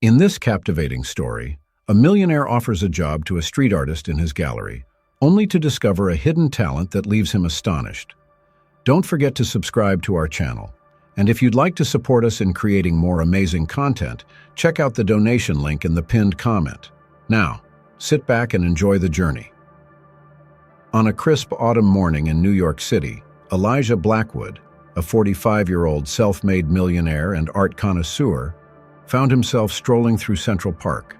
In this captivating story, a millionaire offers a job to a street artist in his gallery, only to discover a hidden talent that leaves him astonished. Don't forget to subscribe to our channel. And if you'd like to support us in creating more amazing content, check out the donation link in the pinned comment. Now, sit back and enjoy the journey. On a crisp autumn morning in New York City, Elijah Blackwood, a 45-year-old self-made millionaire and art connoisseur, found himself strolling through Central Park.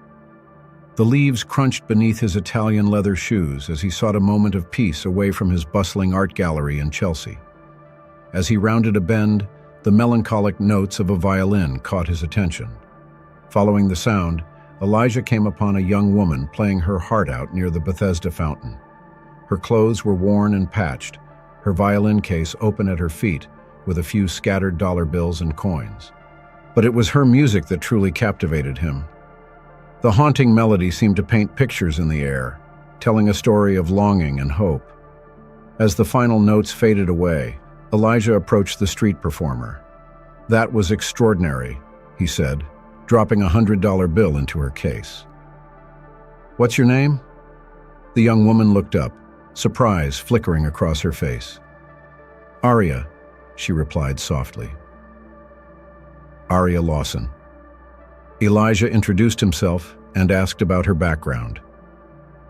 The leaves crunched beneath his Italian leather shoes as he sought a moment of peace away from his bustling art gallery in Chelsea. As he rounded a bend, the melancholic notes of a violin caught his attention. Following the sound, Elijah came upon a young woman playing her heart out near the Bethesda fountain. Her clothes were worn and patched, her violin case open at her feet, with a few scattered dollar bills and coins. But it was her music that truly captivated him. The haunting melody seemed to paint pictures in the air, telling a story of longing and hope. As the final notes faded away, Elijah approached the street performer. "That was extraordinary," he said, dropping a $100 bill into her case. "What's your name?" The young woman looked up, surprise flickering across her face. "Aria," she replied softly. "Aria Lawson." Elijah introduced himself and asked about her background.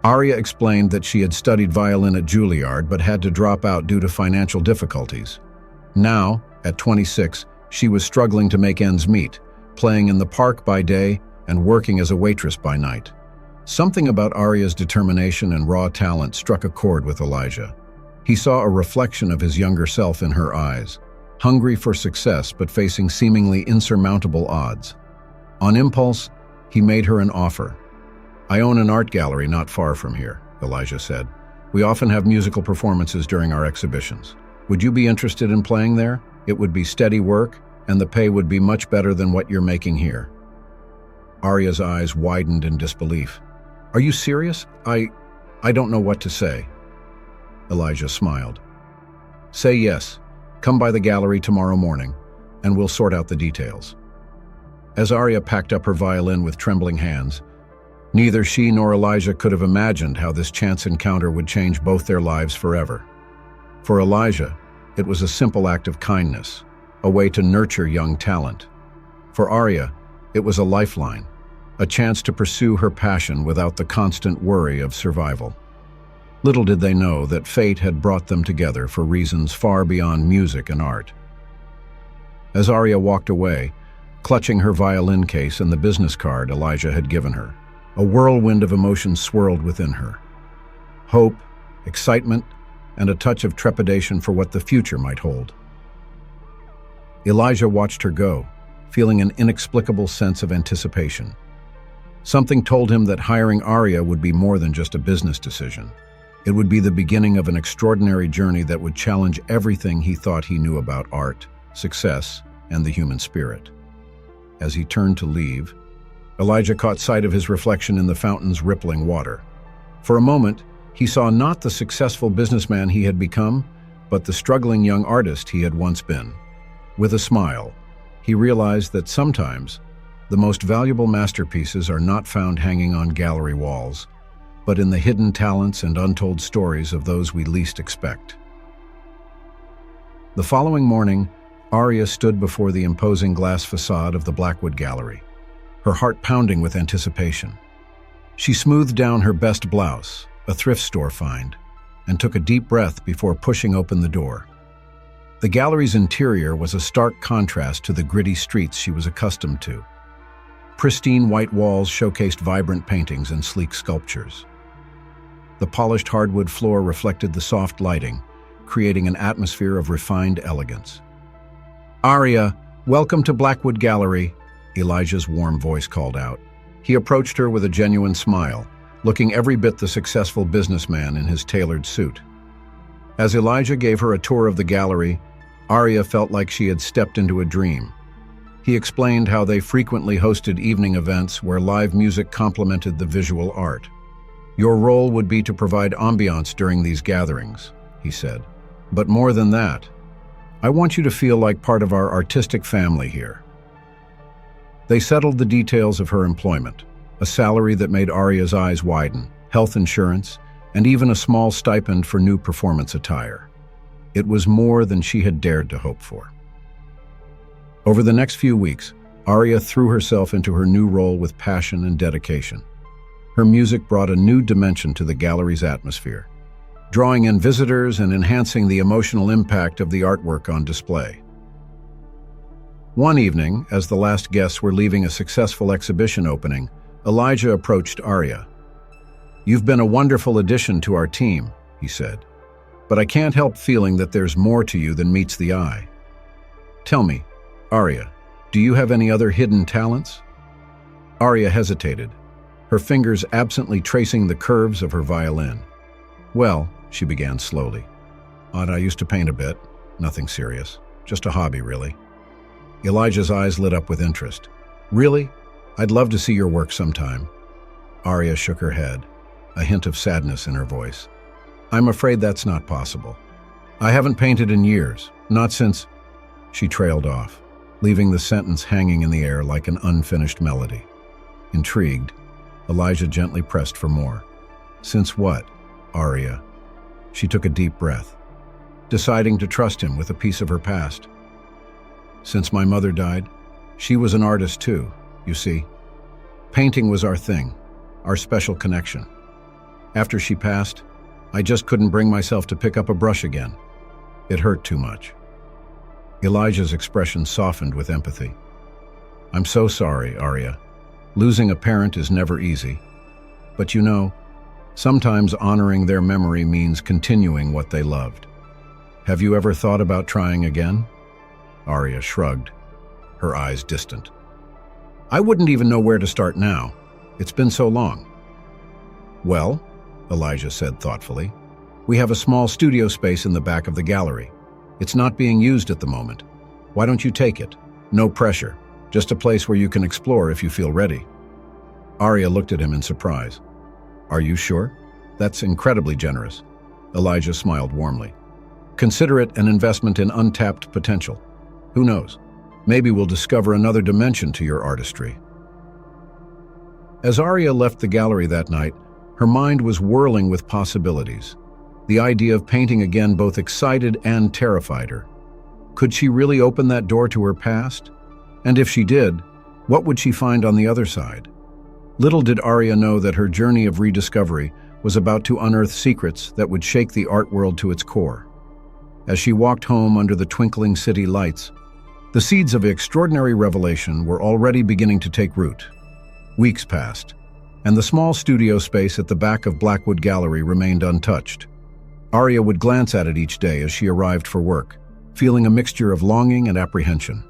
Aria explained that she had studied violin at Juilliard but had to drop out due to financial difficulties. Now, at 26, she was struggling to make ends meet, playing in the park by day and working as a waitress by night. Something about Aria's determination and raw talent struck a chord with Elijah. He saw a reflection of his younger self in her eyes, hungry for success but facing seemingly insurmountable odds. On impulse, he made her an offer. "I own an art gallery not far from here," Elijah said. "We often have musical performances during our exhibitions. Would you be interested in playing there? It would be steady work, and the pay would be much better than what you're making here." Aria's eyes widened in disbelief. "Are you serious? I don't know what to say." Elijah smiled. "Say yes. Come by the gallery tomorrow morning, and we'll sort out the details." As Aria packed up her violin with trembling hands, neither she nor Elijah could have imagined how this chance encounter would change both their lives forever. For Elijah, it was a simple act of kindness, a way to nurture young talent. For Aria, it was a lifeline, a chance to pursue her passion without the constant worry of survival. Little did they know that fate had brought them together for reasons far beyond music and art. As Aria walked away, clutching her violin case and the business card Elijah had given her, a whirlwind of emotions swirled within her. Hope, excitement, and a touch of trepidation for what the future might hold. Elijah watched her go, feeling an inexplicable sense of anticipation. Something told him that hiring Aria would be more than just a business decision. It would be the beginning of an extraordinary journey that would challenge everything he thought he knew about art, success, and the human spirit. As he turned to leave, Elijah caught sight of his reflection in the fountain's rippling water. For a moment, he saw not the successful businessman he had become, but the struggling young artist he had once been. With a smile, he realized that sometimes the most valuable masterpieces are not found hanging on gallery walls, but in the hidden talents and untold stories of those we least expect. The following morning, Aria stood before the imposing glass facade of the Blackwood Gallery, her heart pounding with anticipation. She smoothed down her best blouse, a thrift store find, and took a deep breath before pushing open the door. The gallery's interior was a stark contrast to the gritty streets she was accustomed to. Pristine white walls showcased vibrant paintings and sleek sculptures. The polished hardwood floor reflected the soft lighting, creating an atmosphere of refined elegance. "Aria, welcome to Blackwood Gallery," Elijah's warm voice called out. He approached her with a genuine smile, looking every bit the successful businessman in his tailored suit. As Elijah gave her a tour of the gallery, Aria felt like she had stepped into a dream. He explained how they frequently hosted evening events where live music complemented the visual art. "Your role would be to provide ambiance during these gatherings," he said. "But more than that, I want you to feel like part of our artistic family here." They settled the details of her employment, a salary that made Arya's eyes widen, health insurance, and even a small stipend for new performance attire. It was more than she had dared to hope for. Over the next few weeks, Arya threw herself into her new role with passion and dedication. Her music brought a new dimension to the gallery's atmosphere, drawing in visitors and enhancing the emotional impact of the artwork on display. One evening, as the last guests were leaving a successful exhibition opening, Elijah approached Arya. "You've been a wonderful addition to our team," he said, "but I can't help feeling that there's more to you than meets the eye. Tell me, Arya, do you have any other hidden talents?" Arya hesitated, her fingers absently tracing the curves of her violin. "Well," she began slowly, "I used to paint a bit. Nothing serious. Just a hobby, really." Elijah's eyes lit up with interest. "Really? I'd love to see your work sometime." Arya shook her head, a hint of sadness in her voice. "I'm afraid that's not possible. I haven't painted in years, not since—" She trailed off, leaving the sentence hanging in the air like an unfinished melody. Intrigued, Elijah gently pressed for more. "Since what, Arya?" She took a deep breath, deciding to trust him with a piece of her past. "Since my mother died, she was an artist too, you see. Painting was our thing, our special connection. After she passed, I just couldn't bring myself to pick up a brush again. It hurt too much." Elijah's expression softened with empathy. "I'm so sorry, Arya. Losing a parent is never easy. But you know, sometimes honoring their memory means continuing what they loved. Have you ever thought about trying again?" Arya shrugged, her eyes distant. "I wouldn't even know where to start now. It's been so long." "Well," Elijah said thoughtfully, "we have a small studio space in the back of the gallery. It's not being used at the moment. Why don't you take it? No pressure, just a place where you can explore if you feel ready." Arya looked at him in surprise. "Are you sure? That's incredibly generous." Elijah smiled warmly. "Consider it an investment in untapped potential. Who knows? Maybe we'll discover another dimension to your artistry." As Arya left the gallery that night, her mind was whirling with possibilities. The idea of painting again both excited and terrified her. Could she really open that door to her past? And if she did, what would she find on the other side? Little did Arya know that her journey of rediscovery was about to unearth secrets that would shake the art world to its core. As she walked home under the twinkling city lights, the seeds of extraordinary revelation were already beginning to take root. Weeks passed, and the small studio space at the back of Blackwood Gallery remained untouched. Arya would glance at it each day as she arrived for work, feeling a mixture of longing and apprehension.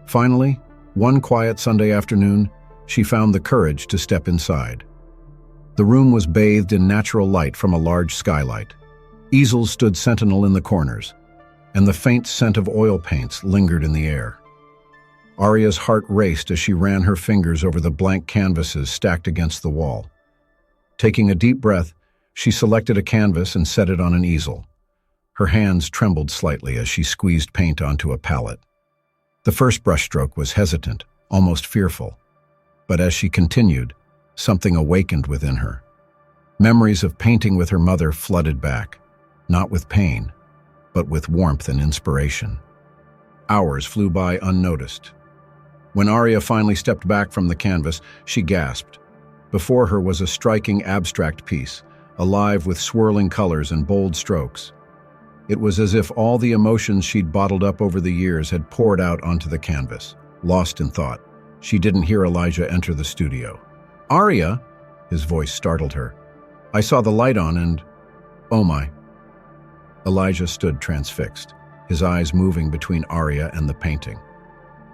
Finally, one quiet Sunday afternoon, she found the courage to step inside. The room was bathed in natural light from a large skylight. Easels stood sentinel in the corners, and the faint scent of oil paints lingered in the air. Arya's heart raced as she ran her fingers over the blank canvases stacked against the wall. Taking a deep breath, she selected a canvas and set it on an easel. Her hands trembled slightly as she squeezed paint onto a palette. The first brushstroke was hesitant, almost fearful. But as she continued, something awakened within her. Memories of painting with her mother flooded back, not with pain, but with warmth and inspiration. Hours flew by unnoticed. When Arya finally stepped back from the canvas, she gasped. Before her was a striking abstract piece, alive with swirling colors and bold strokes. It was as if all the emotions she'd bottled up over the years had poured out onto the canvas. Lost in thought, she didn't hear Elijah enter the studio. "Arya!" His voice startled her. "I saw the light on and... oh my." Elijah stood transfixed, his eyes moving between Arya and the painting.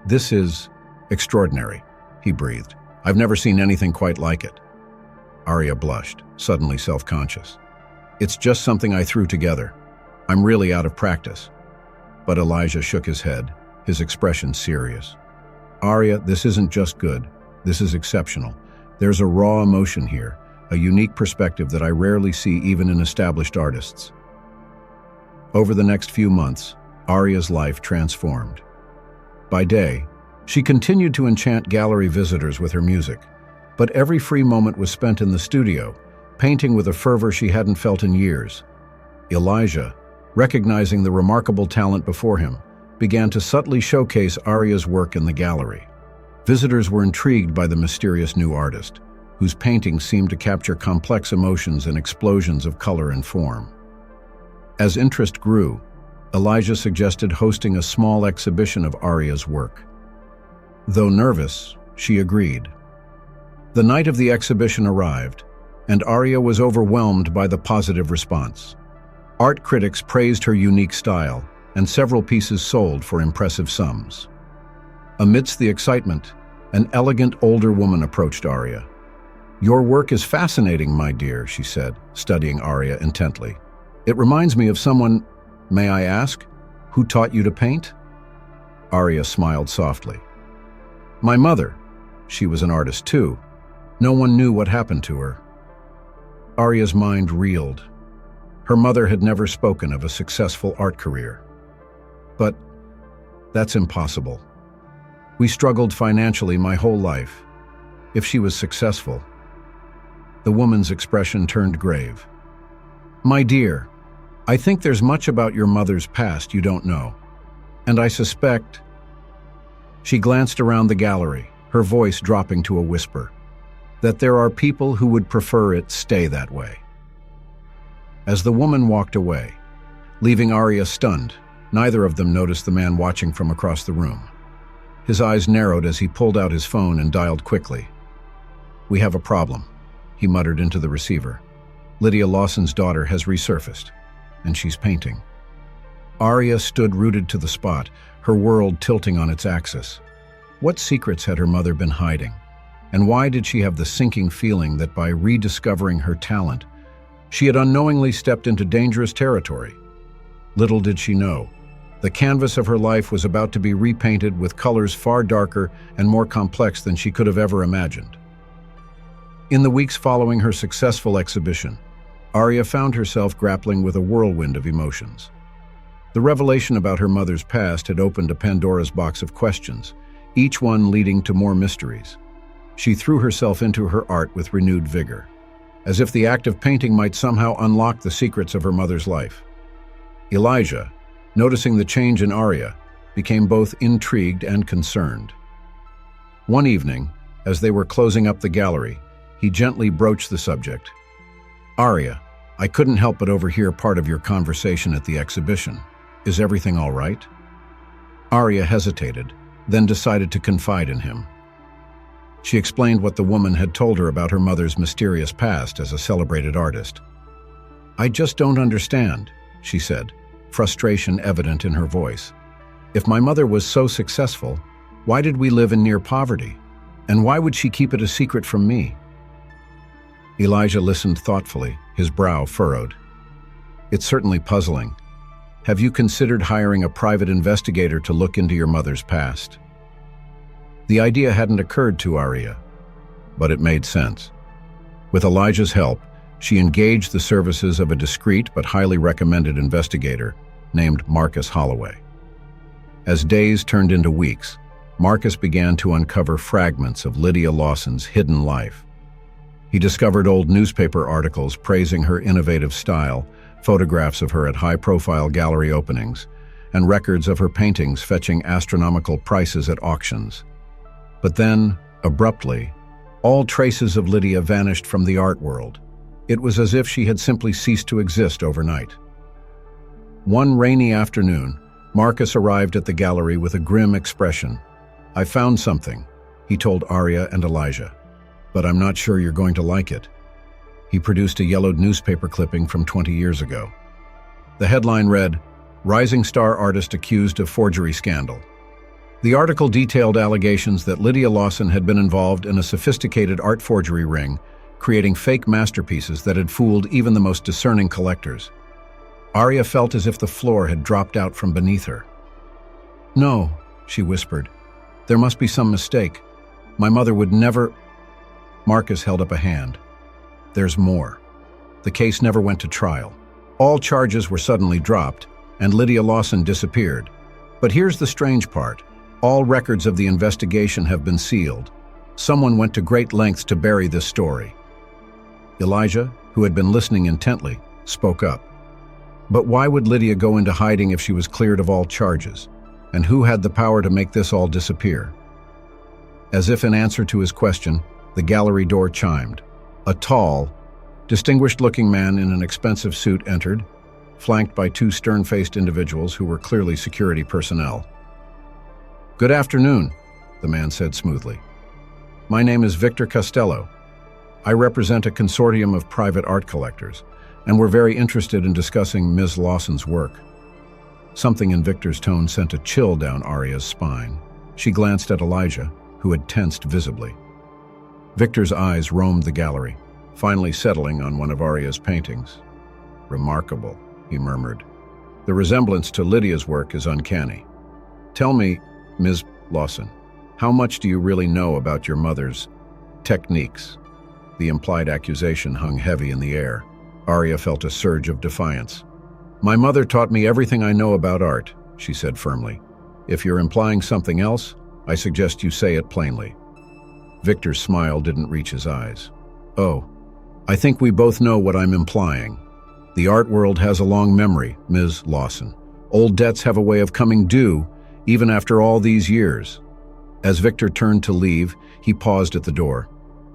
"This is extraordinary," he breathed. "I've never seen anything quite like it." Arya blushed, suddenly self-conscious. "It's just something I threw together. I'm really out of practice." But Elijah shook his head, his expression serious. "Arya, this isn't just good. This is exceptional. There's a raw emotion here, a unique perspective that I rarely see even in established artists." Over the next few months, Arya's life transformed. By day, She continued to enchant gallery visitors with her music, but every free moment was spent in the studio, painting with a fervor she hadn't felt in years. Elijah, recognizing the remarkable talent before him, began to subtly showcase Aria's work in the gallery. Visitors were intrigued by the mysterious new artist, whose paintings seemed to capture complex emotions and explosions of color and form. As interest grew, Elijah suggested hosting a small exhibition of Aria's work. Though nervous, she agreed. The night of the exhibition arrived, and Aria was overwhelmed by the positive response. Art critics praised her unique style, and several pieces sold for impressive sums. Amidst the excitement, an elegant older woman approached Aria. "Your work is fascinating, my dear," she said, studying Aria intently. "It reminds me of someone, may I ask, who taught you to paint?" Aria smiled softly. "My mother. She was an artist too. No one knew what happened to her." Aria's mind reeled. Her mother had never spoken of a successful art career. "But that's impossible. We struggled financially my whole life. If she was successful..." The woman's expression turned grave. "My dear, I think there's much about your mother's past you don't know. And I suspect..." She glanced around the gallery, her voice dropping to a whisper, "that there are people who would prefer it stay that way." As the woman walked away, leaving Aria stunned, neither of them noticed the man watching from across the room. His eyes narrowed as he pulled out his phone and dialed quickly. "We have a problem," he muttered into the receiver. "Lydia Lawson's daughter has resurfaced, and she's painting." Aria stood rooted to the spot, her world tilting on its axis. What secrets had her mother been hiding? And why did she have the sinking feeling that by rediscovering her talent, she had unknowingly stepped into dangerous territory? Little did she know, the canvas of her life was about to be repainted with colors far darker and more complex than she could have ever imagined. In the weeks following her successful exhibition, Aria found herself grappling with a whirlwind of emotions. The revelation about her mother's past had opened a Pandora's box of questions, each one leading to more mysteries. She threw herself into her art with renewed vigor, as if the act of painting might somehow unlock the secrets of her mother's life. Elijah, noticing the change in Aria, became both intrigued and concerned. One evening, as they were closing up the gallery, he gently broached the subject. "Aria, I couldn't help but overhear part of your conversation at the exhibition. Is everything all right?" Aria hesitated, then decided to confide in him. She explained what the woman had told her about her mother's mysterious past as a celebrated artist. "I just don't understand," she said, frustration evident in her voice. "If my mother was so successful, why did we live in near poverty? And why would she keep it a secret from me?" Elijah listened thoughtfully, his brow furrowed. "It's certainly puzzling. Have you considered hiring a private investigator to look into your mother's past?" The idea hadn't occurred to Aria, but it made sense. With Elijah's help, she engaged the services of a discreet but highly recommended investigator named Marcus Holloway. As days turned into weeks, Marcus began to uncover fragments of Lydia Lawson's hidden life. He discovered old newspaper articles praising her innovative style, photographs of her at high-profile gallery openings, and records of her paintings fetching astronomical prices at auctions. But then, abruptly, all traces of Lydia vanished from the art world. It was as if she had simply ceased to exist overnight. One rainy afternoon, Marcus arrived at the gallery with a grim expression. "I found something," he told Aria and Elijah, "but I'm not sure you're going to like it." He produced a yellowed newspaper clipping from 20 years ago. The headline read, "Rising Star Artist Accused of Forgery Scandal." The article detailed allegations that Lydia Lawson had been involved in a sophisticated art forgery ring, creating fake masterpieces that had fooled even the most discerning collectors. Aria felt as if the floor had dropped out from beneath her. "No," she whispered. "There must be some mistake. My mother would never..." Marcus held up a hand. "There's more. The case never went to trial. All charges were suddenly dropped, and Lydia Lawson disappeared. But here's the strange part. All records of the investigation have been sealed. Someone went to great lengths to bury this story. Elijah, who had been listening intently, spoke up. But why would Lydia go into hiding if she was cleared of all charges? And who had the power to make this all disappear? As if in answer to his question, the gallery door chimed. A tall, distinguished-looking man in an expensive suit entered, flanked by two stern-faced individuals who were clearly security personnel. "Good afternoon," the man said smoothly. "My name is Victor Costello. I represent a consortium of private art collectors, and we're very interested in discussing Ms. Lawson's work." Something in Victor's tone sent a chill down Aria's spine. She glanced at Elijah, who had tensed visibly. Victor's eyes roamed the gallery, finally settling on one of Aria's paintings. "Remarkable," he murmured. "The resemblance to Lydia's work is uncanny. Tell me, Ms. Lawson, how much do you really know about your mother's techniques?" The implied accusation hung heavy in the air. Aria felt a surge of defiance. "My mother taught me everything I know about art," she said firmly. "If you're implying something else, I suggest you say it plainly." Victor's smile didn't reach his eyes. "Oh, I think we both know what I'm implying. The art world has a long memory, Ms. Lawson. Old debts have a way of coming due, even after all these years." As Victor turned to leave, he paused at the door.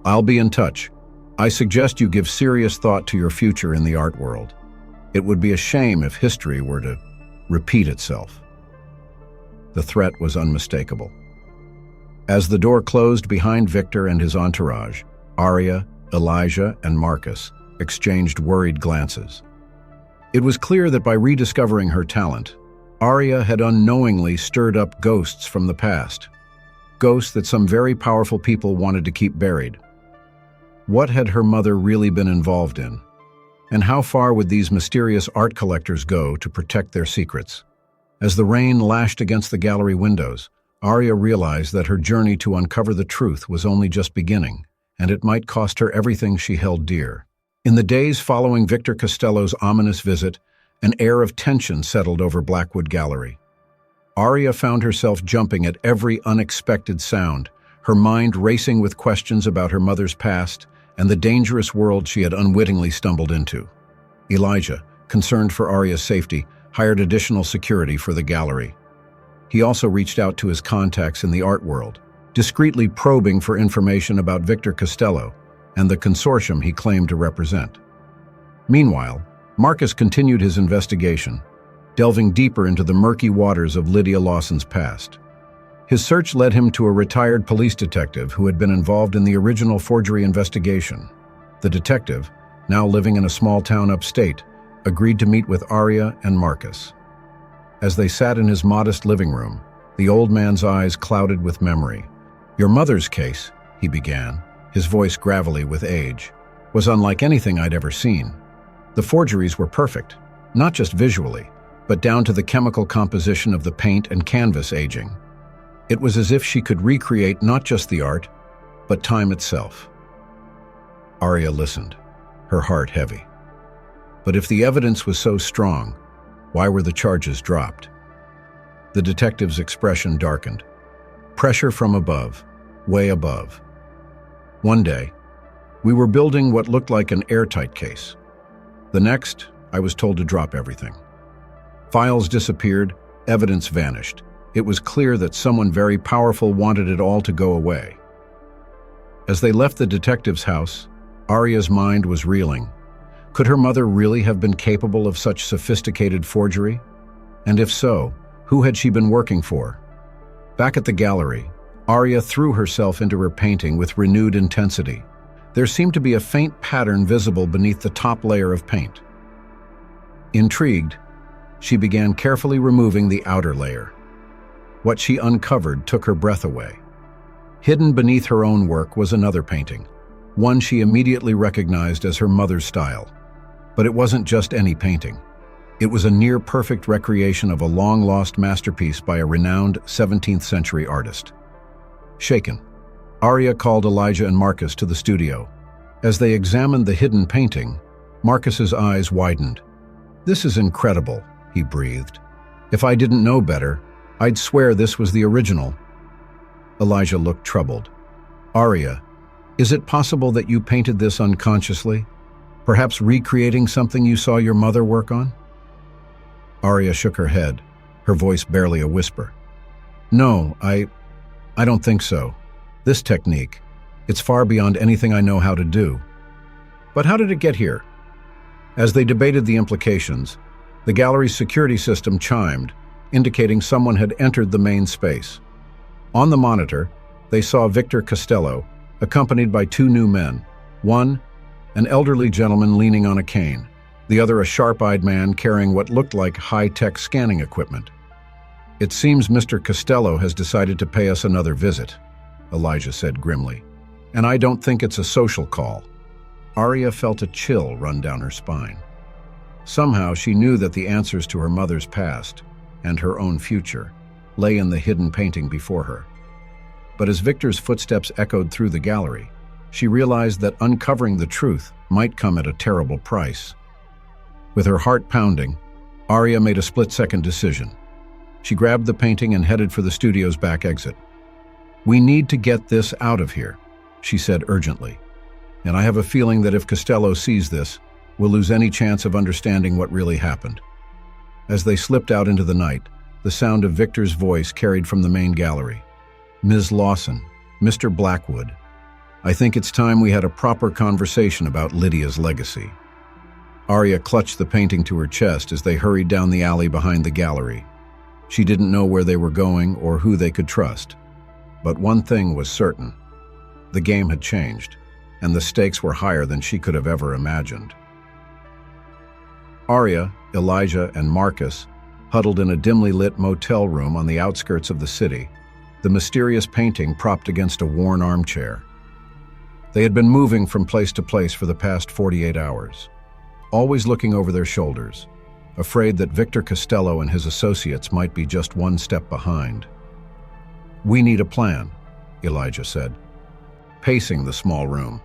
"I'll be in touch. I suggest you give serious thought to your future in the art world. It would be a shame if history were to repeat itself." The threat was unmistakable. As the door closed behind Victor and his entourage, Aria, Elijah, and Marcus exchanged worried glances. It was clear that by rediscovering her talent, Aria had unknowingly stirred up ghosts from the past, ghosts that some very powerful people wanted to keep buried. What had her mother really been involved in? And how far would these mysterious art collectors go to protect their secrets? As the rain lashed against the gallery windows, Aria realized that her journey to uncover the truth was only just beginning, and it might cost her everything she held dear. In the days following Victor Costello's ominous visit, an air of tension settled over Blackwood Gallery. Aria found herself jumping at every unexpected sound, her mind racing with questions about her mother's past and the dangerous world she had unwittingly stumbled into. Elijah, concerned for Aria's safety, hired additional security for the gallery. He also reached out to his contacts in the art world, discreetly probing for information about Victor Costello and the consortium he claimed to represent. Meanwhile, Marcus continued his investigation, delving deeper into the murky waters of Lydia Lawson's past. His search led him to a retired police detective who had been involved in the original forgery investigation. The detective, now living in a small town upstate, agreed to meet with Aria and Marcus. As they sat in his modest living room, the old man's eyes clouded with memory. "Your mother's case," he began, his voice gravelly with age, "was unlike anything I'd ever seen. The forgeries were perfect, not just visually, but down to the chemical composition of the paint and canvas aging. It was as if she could recreate not just the art, but time itself." Aria listened, her heart heavy. But if the evidence was so strong, why were the charges dropped? The detective's expression darkened. Pressure from above, way above. One day, we were building what looked like an airtight case. The next, I was told to drop everything. Files disappeared, evidence vanished. It was clear that someone very powerful wanted it all to go away. As they left the detective's house, Aria's mind was reeling. Could her mother really have been capable of such sophisticated forgery? And if so, who had she been working for? Back at the gallery, Aria threw herself into her painting with renewed intensity. There seemed to be a faint pattern visible beneath the top layer of paint. Intrigued, she began carefully removing the outer layer. What she uncovered took her breath away. Hidden beneath her own work was another painting, one she immediately recognized as her mother's style. But it wasn't just any painting. It was a near-perfect recreation of a long-lost masterpiece by a renowned 17th-century artist. Shaken, Aria called Elijah and Marcus to the studio. As they examined the hidden painting, Marcus's eyes widened. "This is incredible," he breathed. "If I didn't know better, I'd swear this was the original. Elijah looked troubled. Arya, is it possible that you painted this unconsciously? Perhaps recreating something you saw your mother work on? Arya shook her head, her voice barely a whisper. No, I don't think so. This technique, it's far beyond anything I know how to do. But how did it get here? As they debated the implications, the gallery's security system chimed, indicating someone had entered the main space. On the monitor, they saw Victor Costello, accompanied by two new men. One, an elderly gentleman leaning on a cane, the other a sharp-eyed man carrying what looked like high-tech scanning equipment. It seems Mr. Costello has decided to pay us another visit, Elijah said grimly. And I don't think it's a social call. Arya felt a chill run down her spine. Somehow she knew that the answers to her mother's past, and her own future, lay in the hidden painting before her. But as Victor's footsteps echoed through the gallery, she realized that uncovering the truth might come at a terrible price. With her heart pounding, Arya made a split-second decision. She grabbed the painting and headed for the studio's back exit. "We need to get this out of here," she said urgently. "And I have a feeling that if Costello sees this, we'll lose any chance of understanding what really happened." As they slipped out into the night, the sound of Victor's voice carried from the main gallery. "Ms. Lawson, Mr. Blackwood, I think it's time we had a proper conversation about Lydia's legacy." Arya clutched the painting to her chest as they hurried down the alley behind the gallery. She didn't know where they were going or who they could trust. But one thing was certain. The game had changed, and the stakes were higher than she could have ever imagined. Arya, Elijah, and Marcus huddled in a dimly lit motel room on the outskirts of the city, the mysterious painting propped against a worn armchair. They had been moving from place to place for the past 48 hours, always looking over their shoulders, afraid that Victor Costello and his associates might be just one step behind. "We need a plan," Elijah said, pacing the small room.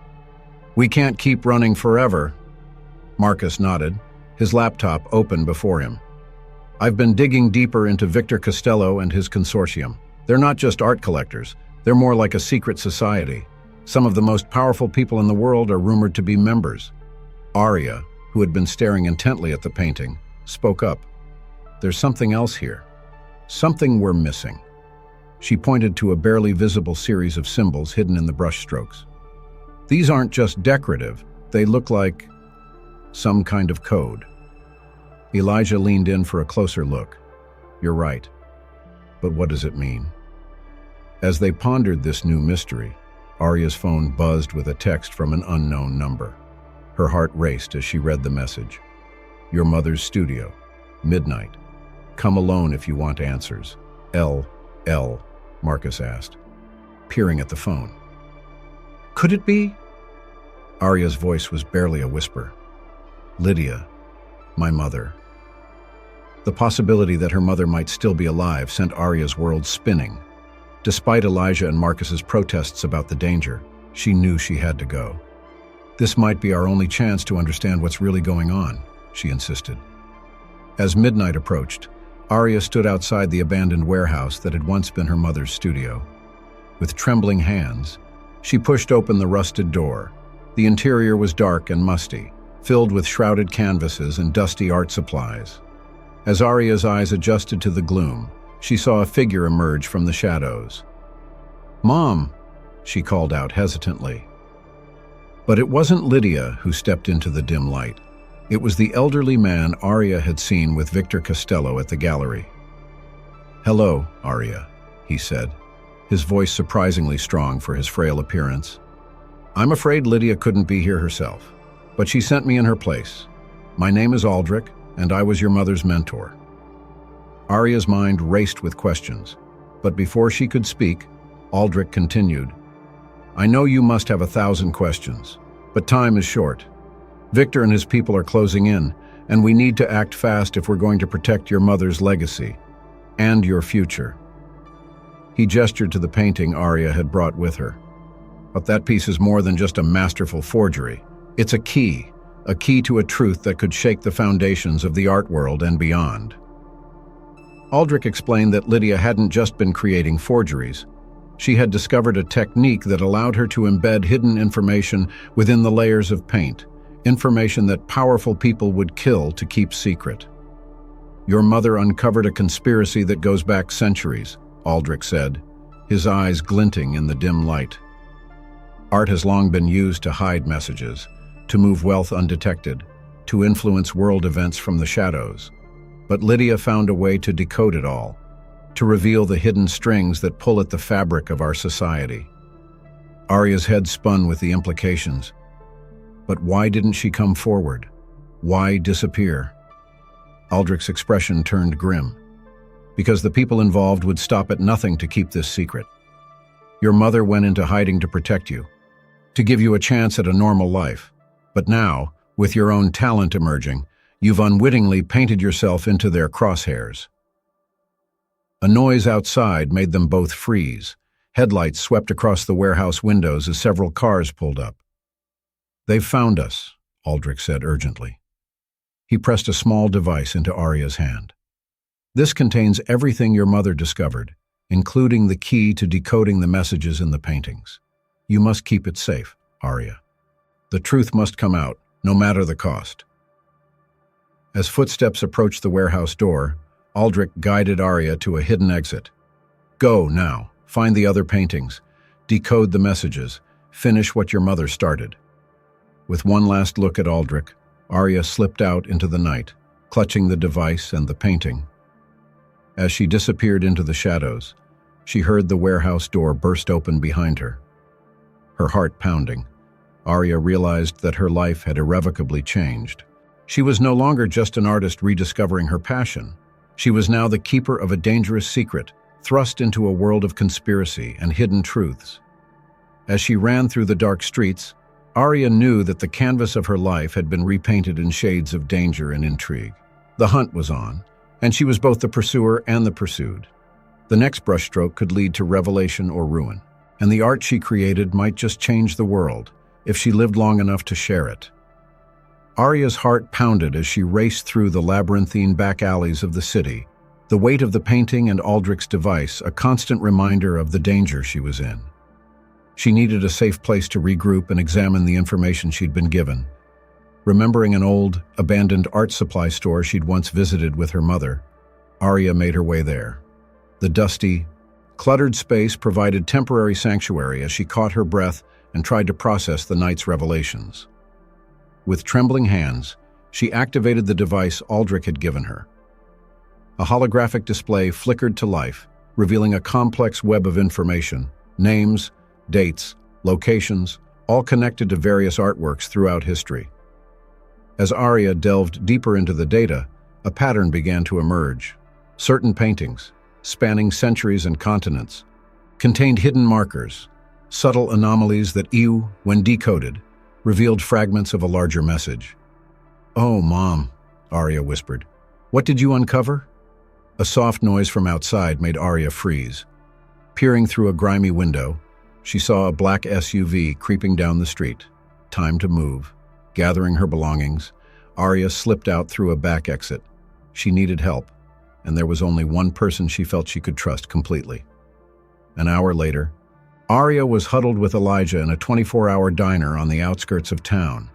"We can't keep running forever." Marcus nodded, his laptop open before him. "I've been digging deeper into Victor Costello and his consortium. They're not just art collectors, they're more like a secret society. Some of the most powerful people in the world are rumored to be members." Arya, who had been staring intently at the painting, spoke up. "There's something else here. Something we're missing." She pointed to a barely visible series of symbols hidden in the brushstrokes. "These aren't just decorative, they look like some kind of code." Elijah leaned in for a closer look. "You're right. But what does it mean?" As they pondered this new mystery, Arya's phone buzzed with a text from an unknown number. Her heart raced as she read the message. "Your mother's studio. Midnight. Come alone if you want answers. L. Marcus asked, peering at the phone. "Could it be?" Arya's voice was barely a whisper. "Lydia, my mother." The possibility that her mother might still be alive sent Arya's world spinning. Despite Elijah and Marcus's protests about the danger, she knew she had to go. "This might be our only chance to understand what's really going on," she insisted. As midnight approached, Arya stood outside the abandoned warehouse that had once been her mother's studio. With trembling hands, she pushed open the rusted door. The interior was dark and musty, filled with shrouded canvases and dusty art supplies. As Arya's eyes adjusted to the gloom, she saw a figure emerge from the shadows. "Mom," she called out hesitantly. But it wasn't Lydia who stepped into the dim light. It was the elderly man Arya had seen with Victor Costello at the gallery. "Hello, Arya," he said, his voice surprisingly strong for his frail appearance. "I'm afraid Lydia couldn't be here herself, but she sent me in her place. My name is Aldrich, and I was your mother's mentor." Arya's mind raced with questions, but before she could speak, Aldrich continued, "I know you must have 1,000 questions, but time is short. Victor and his people are closing in, and we need to act fast if we're going to protect your mother's legacy and your future." He gestured to the painting Arya had brought with her. "But that piece is more than just a masterful forgery. It's a key to a truth that could shake the foundations of the art world and beyond." Aldrich explained that Lydia hadn't just been creating forgeries. She had discovered a technique that allowed her to embed hidden information within the layers of paint, information that powerful people would kill to keep secret. "Your mother uncovered a conspiracy that goes back centuries," Aldrich said, his eyes glinting in the dim light. "Art has long been used to hide messages, to move wealth undetected, to influence world events from the shadows. But Lydia found a way to decode it all, to reveal the hidden strings that pull at the fabric of our society." Arya's head spun with the implications. But why didn't she come forward? Why disappear? Aldrich's expression turned grim. Because the people involved would stop at nothing to keep this secret. "Your mother went into hiding to protect you, to give you a chance at a normal life. But now, with your own talent emerging, you've unwittingly painted yourself into their crosshairs." A noise outside made them both freeze. Headlights swept across the warehouse windows as several cars pulled up. "They've found us," Aldrich said urgently. He pressed a small device into Arya's hand. "This contains everything your mother discovered, including the key to decoding the messages in the paintings. You must keep it safe, Arya. The truth must come out, no matter the cost." As footsteps approached the warehouse door, Aldrich guided Arya to a hidden exit. "Go now, find the other paintings, decode the messages, finish what your mother started." With one last look at Aldrich, Arya slipped out into the night, clutching the device and the painting. As she disappeared into the shadows, she heard the warehouse door burst open behind her. Her heart pounding, Arya realized that her life had irrevocably changed. She was no longer just an artist rediscovering her passion. She was now the keeper of a dangerous secret, thrust into a world of conspiracy and hidden truths. As she ran through the dark streets, Arya knew that the canvas of her life had been repainted in shades of danger and intrigue. The hunt was on, and she was both the pursuer and the pursued. The next brushstroke could lead to revelation or ruin, and the art she created might just change the world if she lived long enough to share it. Arya's heart pounded as she raced through the labyrinthine back alleys of the city, the weight of the painting and Aldrich's device a constant reminder of the danger she was in. She needed a safe place to regroup and examine the information she'd been given. Remembering an old, abandoned art supply store she'd once visited with her mother, Arya made her way there. The dusty, cluttered space provided temporary sanctuary as she caught her breath and tried to process the night's revelations. With trembling hands, she activated the device Aldrich had given her. A holographic display flickered to life, revealing a complex web of information, names, dates, locations, all connected to various artworks throughout history. As Arya delved deeper into the data, a pattern began to emerge. Certain paintings, spanning centuries and continents, contained hidden markers, subtle anomalies that, when decoded, revealed fragments of a larger message. "Oh, Mom," Arya whispered. "What did you uncover?" A soft noise from outside made Arya freeze. Peering through a grimy window, she saw a black SUV creeping down the street. Time to move. Gathering her belongings, Arya slipped out through a back exit. She needed help, and there was only one person she felt she could trust completely. An hour later, Arya was huddled with Elijah in a 24-hour diner on the outskirts of town.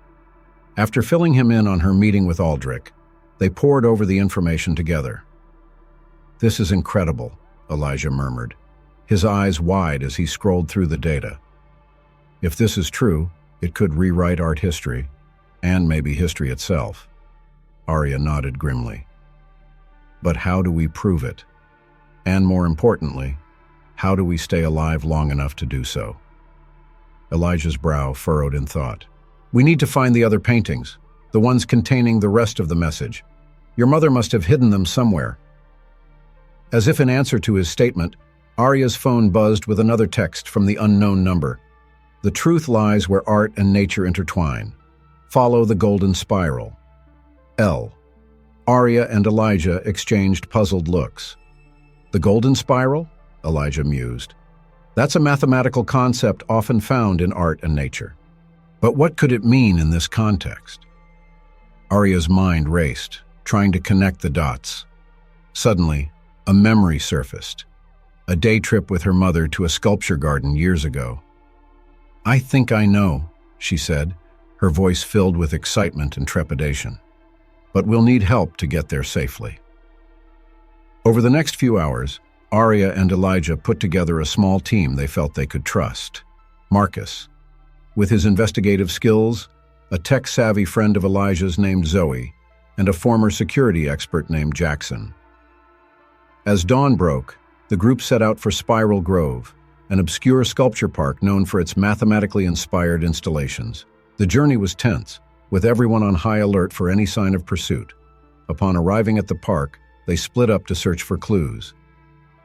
After filling him in on her meeting with Aldrich, they pored over the information together. "This is incredible," Elijah murmured, his eyes wide as he scrolled through the data. "If this is true, it could rewrite art history, and maybe history itself." Arya nodded grimly. "But how do we prove it? And more importantly, how do we stay alive long enough to do so?" Elijah's brow furrowed in thought. "We need to find the other paintings, the ones containing the rest of the message. Your mother must have hidden them somewhere." As if in answer to his statement, Arya's phone buzzed with another text from the unknown number. "The truth lies where art and nature intertwine. Follow the golden spiral. L." Arya and Elijah exchanged puzzled looks. "The golden spiral?" Elijah mused. "That's a mathematical concept often found in art and nature. But what could it mean in this context?" Arya's mind raced, trying to connect the dots. Suddenly, A memory surfaced. A day trip with her mother to a sculpture garden years ago. "I think I know," she said, her voice filled with excitement and trepidation. "But we'll need help to get there safely." Over the next few hours, Arya and Elijah put together a small team they felt they could trust. Marcus, with his investigative skills, a tech-savvy friend of Elijah's named Zoe, and a former security expert named Jackson. As dawn broke, the group set out for Spiral Grove, an obscure sculpture park known for its mathematically inspired installations. The journey was tense, with everyone on high alert for any sign of pursuit. Upon arriving at the park, they split up to search for clues.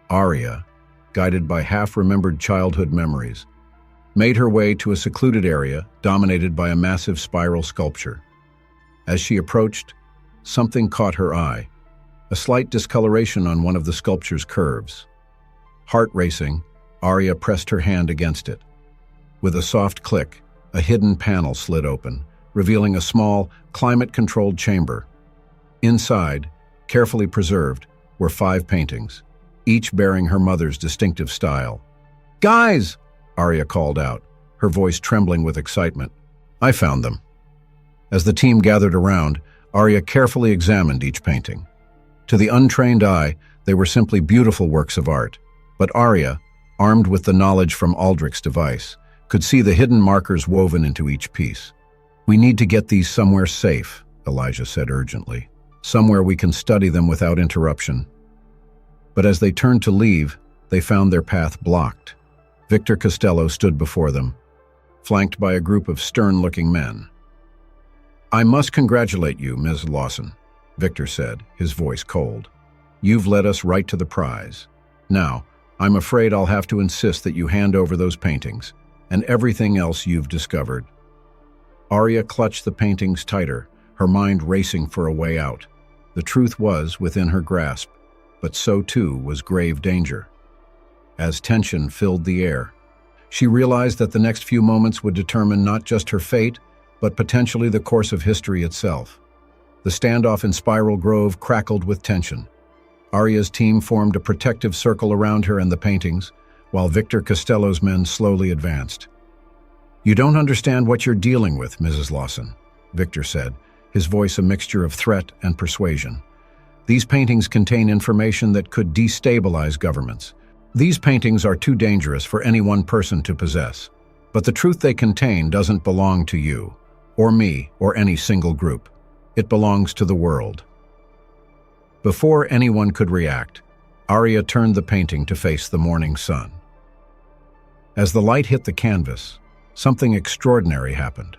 Arya, guided by half-remembered childhood memories, made her way to a secluded area dominated by a massive spiral sculpture. As she approached, something caught her eye, a slight discoloration on one of the sculpture's curves. Heart racing, Arya pressed her hand against it. With a soft click, a hidden panel slid open, revealing a small, climate-controlled chamber. Inside, carefully preserved, were 5 paintings, each bearing her mother's distinctive style. "Guys!" Arya called out, her voice trembling with excitement. "I found them." As the team gathered around, Arya carefully examined each painting. To the untrained eye, they were simply beautiful works of art. But Arya, armed with the knowledge from Aldrich's device, could see the hidden markers woven into each piece. "We need to get these somewhere safe," Elijah said urgently. "Somewhere we can study them without interruption." But as they turned to leave, they found their path blocked. Victor Costello stood before them, flanked by a group of stern-looking men. "I must congratulate you, Ms. Lawson," Victor said, his voice cold. "You've led us right to the prize. Now, I'm afraid I'll have to insist that you hand over those paintings, and everything else you've discovered." Arya clutched the paintings tighter, her mind racing for a way out. The truth was within her grasp, but so too was grave danger. As tension filled the air, she realized that the next few moments would determine not just her fate, but potentially the course of history itself. The standoff in Spiral Grove crackled with tension. Arya's team formed a protective circle around her and the paintings, while Victor Costello's men slowly advanced. "You don't understand what you're dealing with, Mrs. Lawson," Victor said, his voice a mixture of threat and persuasion. "These paintings contain information that could destabilize governments. These paintings are too dangerous for any one person to possess. But the truth they contain doesn't belong to you, or me, or any single group. It belongs to the world." Before anyone could react, Arya turned the painting to face the morning sun. As the light hit the canvas, something extraordinary happened.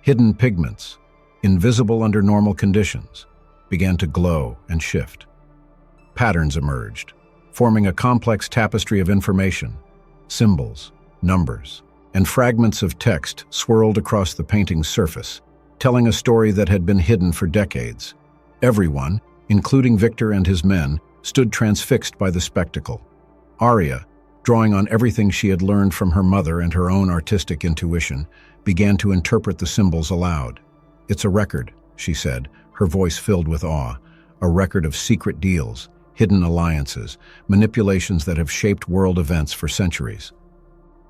Hidden pigments, invisible under normal conditions, began to glow and shift. Patterns emerged, forming a complex tapestry of information. Symbols, numbers, and fragments of text swirled across the painting's surface, telling a story that had been hidden for decades. Everyone, including Victor and his men, stood transfixed by the spectacle. Arya, drawing on everything she had learned from her mother and her own artistic intuition, began to interpret the symbols aloud. "It's a record," she said, her voice filled with awe, "a record of secret deals, hidden alliances, manipulations that have shaped world events for centuries.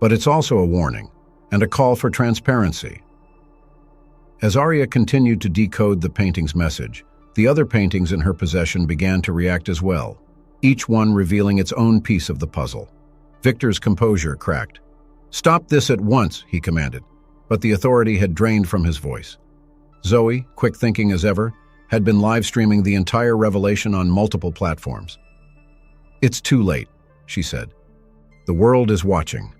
But it's also a warning, and a call for transparency." As Arya continued to decode the painting's message, the other paintings in her possession began to react as well, each one revealing its own piece of the puzzle. Victor's composure cracked. "Stop this at once," he commanded, but the authority had drained from his voice. Zoe, quick-thinking as ever, had been live-streaming the entire revelation on multiple platforms. "It's too late," she said. "The world is watching."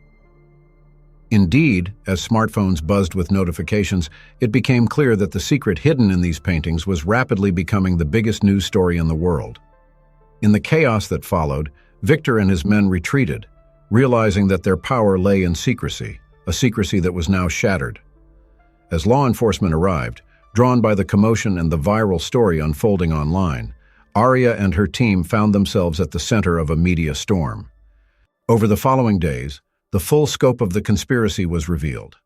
Indeed, as smartphones buzzed with notifications, it became clear that the secret hidden in these paintings was rapidly becoming the biggest news story in the world. In the chaos that followed, Victor and his men retreated, realizing that their power lay in secrecy, a secrecy that was now shattered. As law enforcement arrived, drawn by the commotion and the viral story unfolding online, Arya and her team found themselves at the center of a media storm. Over the following days, the full scope of the conspiracy was revealed.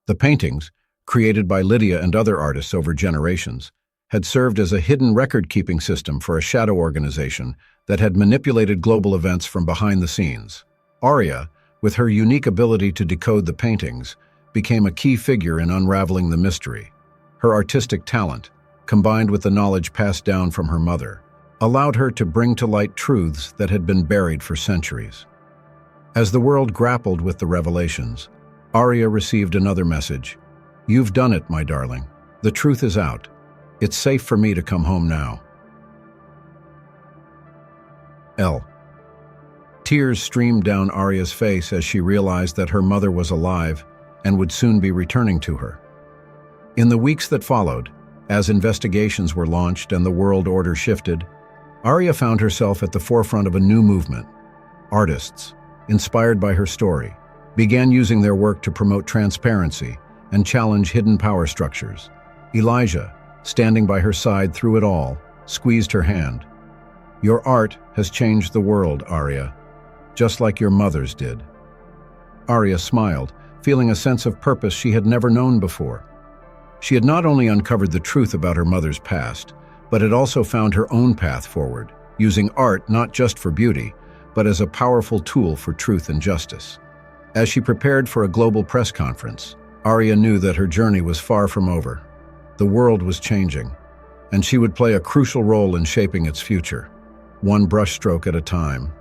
The paintings, created by Lydia and other artists over generations, had served as a hidden record-keeping system for a shadow organization that had manipulated global events from behind the scenes. Arya, with her unique ability to decode the paintings, became a key figure in unraveling the mystery. Her artistic talent, combined with the knowledge passed down from her mother, allowed her to bring to light truths that had been buried for centuries. As the world grappled with the revelations, Arya received another message. "You've done it, my darling. The truth is out. It's safe for me to come home now." Tears streamed down Arya's face as she realized that her mother was alive and would soon be returning to her. In the weeks that followed, as investigations were launched and the world order shifted, Arya found herself at the forefront of a new movement. Artists, inspired by her story, began using their work to promote transparency and challenge hidden power structures. Elijah, standing by her side through it all, squeezed her hand. "Your art has changed the world, Arya, just like your mother's did." Arya smiled, feeling a sense of purpose she had never known before. She had not only uncovered the truth about her mother's past, but had also found her own path forward, using art not just for beauty, but as a powerful tool for truth and justice. As she prepared for a global press conference, Arya knew that her journey was far from over. The world was changing, and she would play a crucial role in shaping its future, one brushstroke at a time.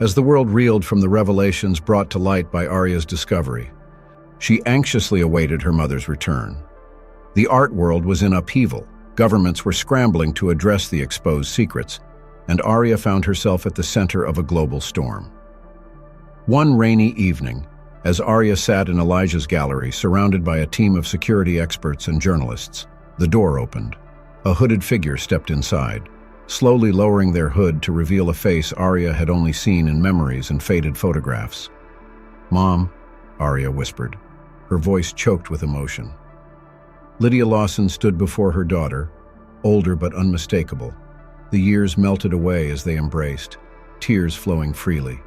As the world reeled from the revelations brought to light by Arya's discovery, she anxiously awaited her mother's return. The art world was in upheaval. Governments were scrambling to address the exposed secrets, and Arya found herself at the center of a global storm. One rainy evening, as Arya sat in Elijah's gallery surrounded by a team of security experts and journalists, the door opened. A hooded figure stepped inside, slowly lowering their hood to reveal a face Arya had only seen in memories and faded photographs. "Mom," Arya whispered, her voice choked with emotion. Lydia Lawson stood before her daughter, older but unmistakable. The years melted away as they embraced, tears flowing freely.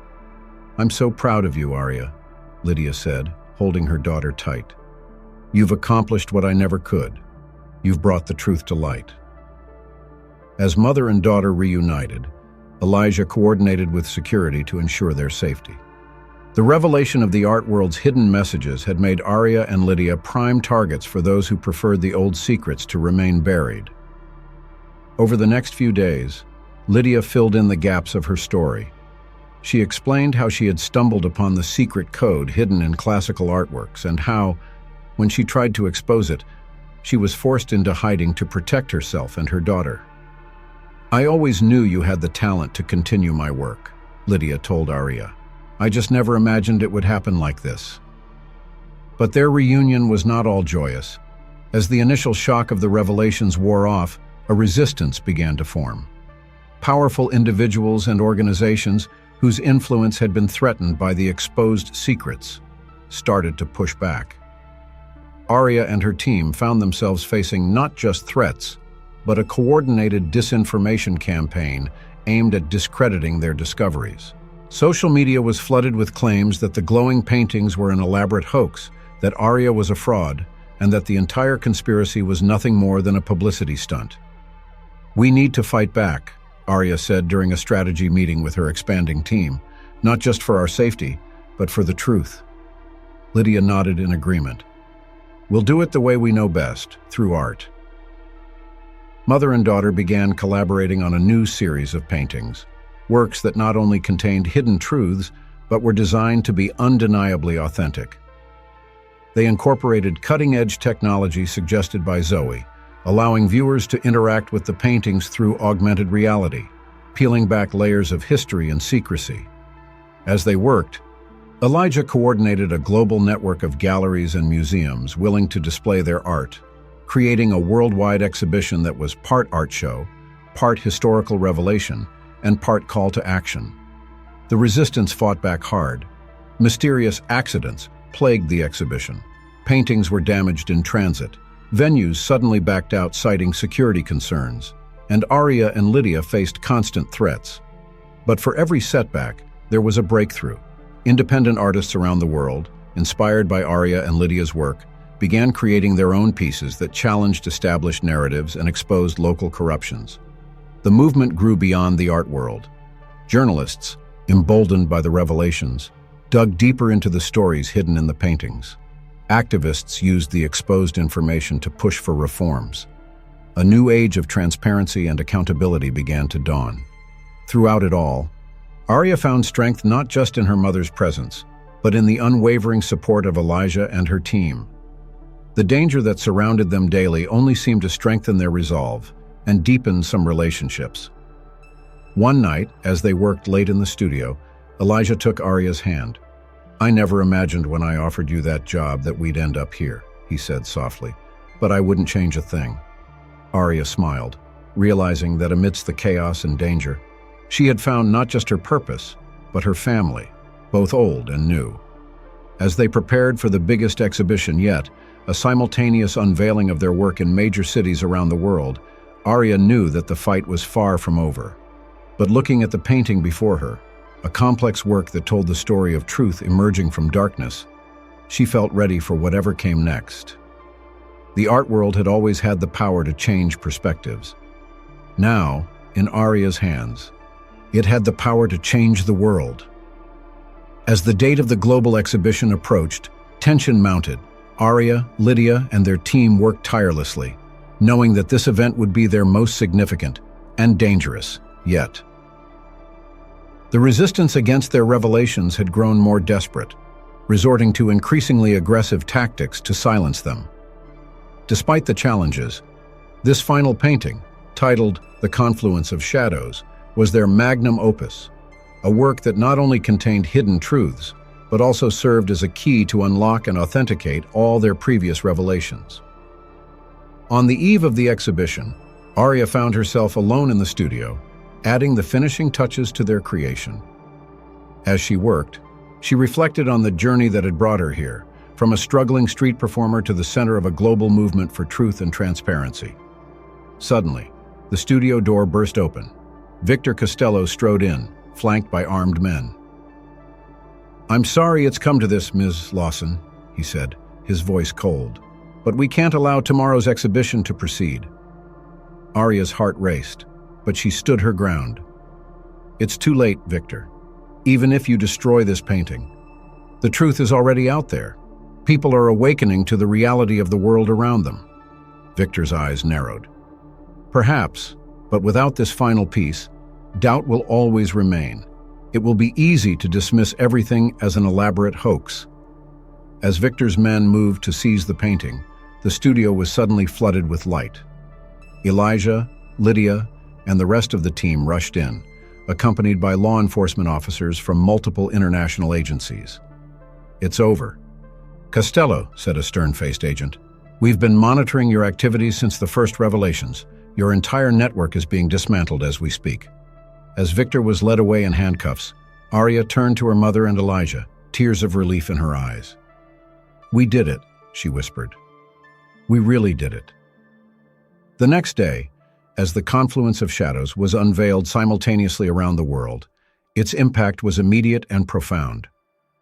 "I'm so proud of you, Arya," Lydia said, holding her daughter tight. "You've accomplished what I never could. You've brought the truth to light." As mother and daughter reunited, Elijah coordinated with security to ensure their safety. The revelation of the art world's hidden messages had made Arya and Lydia prime targets for those who preferred the old secrets to remain buried. Over the next few days, Lydia filled in the gaps of her story. She explained how she had stumbled upon the secret code hidden in classical artworks and how, when she tried to expose it, she was forced into hiding to protect herself and her daughter. "I always knew you had the talent to continue my work," Lydia told Arya. "I just never imagined it would happen like this." But their reunion was not all joyous. As the initial shock of the revelations wore off, a resistance began to form. Powerful individuals and organizations whose influence had been threatened by the exposed secrets started to push back. Arya and her team found themselves facing not just threats, but a coordinated disinformation campaign aimed at discrediting their discoveries. Social media was flooded with claims that the glowing paintings were an elaborate hoax, that Arya was a fraud, and that the entire conspiracy was nothing more than a publicity stunt. "We need to fight back," Arya said during a strategy meeting with her expanding team, "not just for our safety, but for the truth." Lydia nodded in agreement. "We'll do it the way we know best, through art." Mother and daughter began collaborating on a new series of paintings, works that not only contained hidden truths, but were designed to be undeniably authentic. They incorporated cutting-edge technology suggested by Zoe, allowing viewers to interact with the paintings through augmented reality, peeling back layers of history and secrecy. As they worked, Elijah coordinated a global network of galleries and museums willing to display their art, creating a worldwide exhibition that was part art show, part historical revelation, and part call to action. The resistance fought back hard. Mysterious accidents plagued the exhibition. Paintings were damaged in transit. Venues suddenly backed out citing security concerns. And Arya and Lydia faced constant threats. But for every setback, there was a breakthrough. Independent artists around the world, inspired by Arya and Lydia's work, began creating their own pieces that challenged established narratives and exposed local corruptions. The movement grew beyond the art world. Journalists, emboldened by the revelations, dug deeper into the stories hidden in the paintings. Activists used the exposed information to push for reforms. A new age of transparency and accountability began to dawn. Throughout it all, Arya found strength not just in her mother's presence, but in the unwavering support of Elijah and her team. The danger that surrounded them daily only seemed to strengthen their resolve and deepen some relationships. One night, as they worked late in the studio, Elijah took Arya's hand. "I never imagined when I offered you that job that we'd end up here," he said softly, "but I wouldn't change a thing." Arya smiled, realizing that amidst the chaos and danger, she had found not just her purpose, but her family, both old and new. As they prepared for the biggest exhibition yet, a simultaneous unveiling of their work in major cities around the world, Arya knew that the fight was far from over. But looking at the painting before her, a complex work that told the story of truth emerging from darkness, she felt ready for whatever came next. The art world had always had the power to change perspectives. Now, in Arya's hands, it had the power to change the world. As the date of the global exhibition approached, tension mounted. Arya, Lydia, and their team worked tirelessly, knowing that this event would be their most significant and dangerous yet. The resistance against their revelations had grown more desperate, resorting to increasingly aggressive tactics to silence them. Despite the challenges, this final painting, titled The Confluence of Shadows, was their magnum opus, a work that not only contained hidden truths, but also served as a key to unlock and authenticate all their previous revelations. On the eve of the exhibition, Arya found herself alone in the studio, adding the finishing touches to their creation. As she worked, she reflected on the journey that had brought her here, from a struggling street performer to the center of a global movement for truth and transparency. Suddenly, the studio door burst open. Victor Costello strode in, flanked by armed men. "I'm sorry it's come to this, Ms. Lawson," he said, his voice cold, "but we can't allow tomorrow's exhibition to proceed." Arya's heart raced, but she stood her ground. "It's too late, Victor. Even if you destroy this painting, the truth is already out there. People are awakening to the reality of the world around them." Victor's eyes narrowed. "Perhaps, but without this final piece, doubt will always remain. It will be easy to dismiss everything as an elaborate hoax." As Victor's men moved to seize the painting, the studio was suddenly flooded with light. Elijah, Lydia, and the rest of the team rushed in, accompanied by law enforcement officers from multiple international agencies. "It's over." "Costello," said a stern-faced agent, "we've been monitoring your activities since the first revelations. Your entire network is being dismantled as we speak." As Victor was led away in handcuffs, Arya turned to her mother and Elijah, tears of relief in her eyes. "We did it," she whispered. "We really did it." The next day, as The Confluence of Shadows was unveiled simultaneously around the world, its impact was immediate and profound.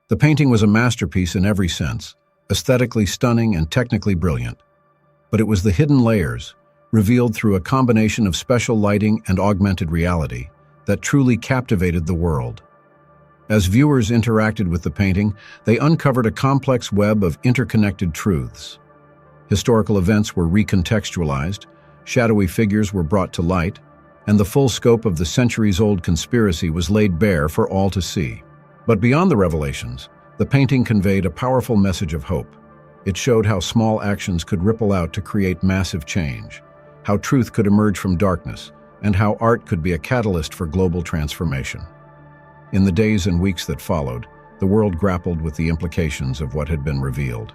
The painting was a masterpiece in every sense, aesthetically stunning and technically brilliant. But it was the hidden layers, revealed through a combination of special lighting and augmented reality, that truly captivated the world. As viewers interacted with the painting, they uncovered a complex web of interconnected truths. Historical events were recontextualized, shadowy figures were brought to light, and the full scope of the centuries-old conspiracy was laid bare for all to see. But beyond the revelations, the painting conveyed a powerful message of hope. It showed how small actions could ripple out to create massive change, how truth could emerge from darkness, and how art could be a catalyst for global transformation. In the days and weeks that followed, the world grappled with the implications of what had been revealed.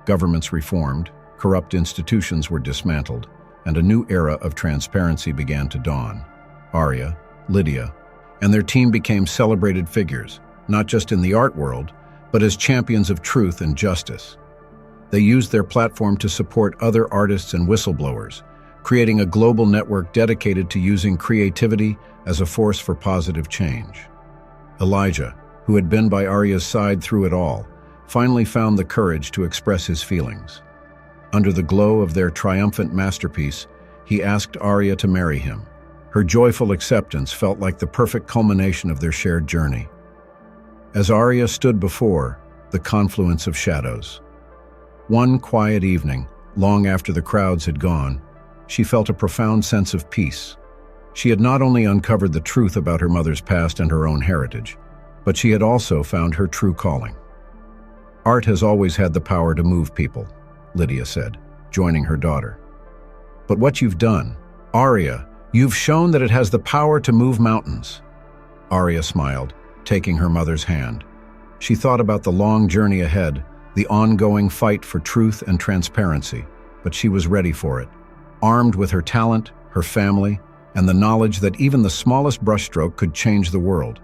Governments reformed, corrupt institutions were dismantled, and a new era of transparency began to dawn. Arya, Lydia, and their team became celebrated figures, not just in the art world, but as champions of truth and justice. They used their platform to support other artists and whistleblowers, creating a global network dedicated to using creativity as a force for positive change. Elijah, who had been by Arya's side through it all, finally found the courage to express his feelings. Under the glow of their triumphant masterpiece, he asked Arya to marry him. Her joyful acceptance felt like the perfect culmination of their shared journey. As Arya stood before the confluence of shadows, one quiet evening, long after the crowds had gone, she felt a profound sense of peace. She had not only uncovered the truth about her mother's past and her own heritage, but she had also found her true calling. Art has always had the power to move people, Lydia said, joining her daughter. But what you've done, Arya, you've shown that it has the power to move mountains. Arya smiled, taking her mother's hand. She thought about the long journey ahead, the ongoing fight for truth and transparency, but she was ready for it, armed with her talent, her family, and the knowledge that even the smallest brushstroke could change the world.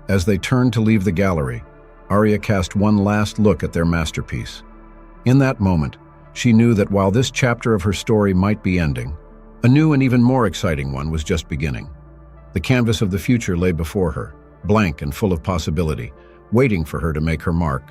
As they turned to leave the gallery, Arya cast one last look at their masterpiece. In that moment, she knew that while this chapter of her story might be ending, a new and even more exciting one was just beginning. The canvas of the future lay before her, blank and full of possibility, waiting for her to make her mark.